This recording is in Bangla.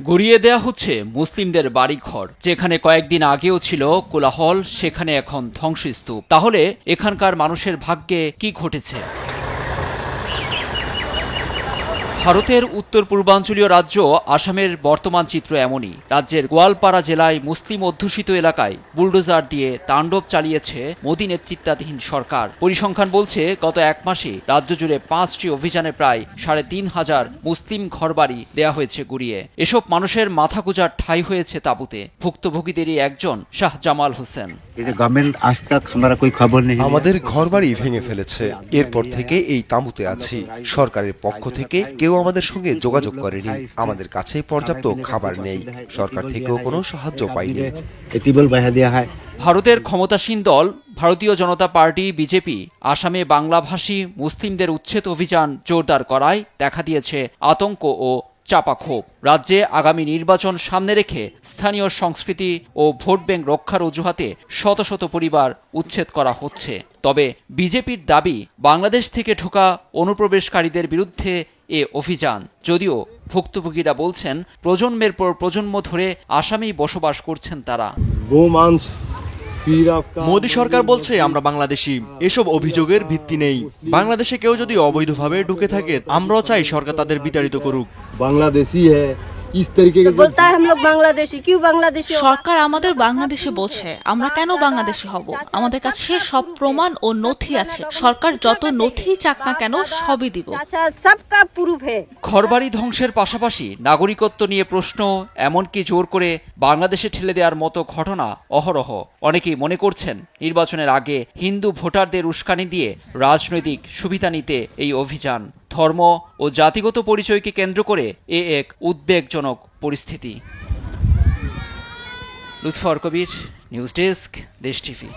গুড়িয়ে দেয়া হচ্ছে মুসলিমদের বাড়িঘর। যেখানে কয়েকদিন আগেও ছিল কোলাহল, সেখানে এখন ধ্বংসস্তূপ। তাহলে এখানকার মানুষের ভাগ্যে কি ঘটেছে? ভারতের উত্তর পূর্বাঞ্চলীয় রাজ্য আসামের বর্তমান চিত্র এমনই। রাজ্যের গোয়ালপাড়া জেলায় মুসলিম অধ্যুষিত এলাকায় বুলডোজার দিয়ে তাণ্ডব চালিয়েছে মোদী নেতৃত্বাধীন সরকার। পরিসংখ্যান বলছে গত এক মাসে রাজ্য জুড়ে 5টি অভিযানে প্রায় 3,500 মুসলিম ঘরবাড়ি দেয়া হয়েছে গুড়িয়ে। এসব মানুষের মাথা গোঁজার ঠাঁই হয়েছে তাঁবুতে। ভুক্তভোগীদেরই একজন শাহ জামাল হোসেন। আমাদের ঘরবাড়ি ভেঙে ফেলেছে, এরপর থেকে এই তাঁবুতে আছি। সরকারের পক্ষ থেকে কেউ আমাদের সঙ্গে যোগাযোগ করেনি। আমাদের কাছে পর্যাপ্ত খাবার নেই, সরকার থেকেও কোনো সাহায্য পাইনি। ভারতের ক্ষমতাসীন দল ভারতীয় জনতা পার্টি বিজেপি আসামে বাংলাভাষী মুসলিমদের উচ্ছেদ অভিযান জোরদার করায় দেখা দিয়েছে আতঙ্ক ও চাপা ক্ষোভ। রাজ্যে আগামী নির্বাচন সামনে রেখে স্থানীয় সংস্কৃতি ও ভোট ব্যাংক রক্ষার অজুহাতে শত শত পরিবার উচ্ছেদ করা হচ্ছে। তবে বিজেপির দাবি, বাংলাদেশ থেকে ঢোকা অনুপ্রবেশকারীদের বিরুদ্ধে এ অভিযান। যদিও ভুক্তভোগীরা বলছেন প্রজন্মের পর প্রজন্ম ধরে আসামেই বসবাস করছেন তারা। মোদী সরকার বলছে আমরা বাংলাদেশি, এসব অভিযোগের ভিত্তি নেই। বাংলাদেশে কেউ যদি অবৈধভাবে ঢুকে থাকে, আমরাও চাই সরকার তাদের বিতাড়িত করুক। বাংলাদেশি সরকার আমাদের বাংলাদেশি বলছে, আমরা কেন বাংলাদেশি হব? আমাদের কাছে সব প্রমাণ ও নথি আছে। সরকার যত নথি চাক না কেন সবই দিব। ঘরবাড়ি ধ্বংসের পাশাপাশি নাগরিকত্ব নিয়ে প্রশ্ন, এমনকি জোর করে বাংলাদেশে ঠেলে দেওয়ার মতো ঘটনা অহরহ। অনেকেই মনে করছেন নির্বাচনের আগে হিন্দু ভোটারদের উস্কানি দিয়ে রাজনৈতিক সুবিধা নিতে এই অভিযান। ধর্ম ও জাতিগত পরিচয়কে কেন্দ্র করে এক উদ্বেগজনক পরিস্থিতি। লুৎফর কবির, নিউজ ডেস্ক, দেশ টিভি।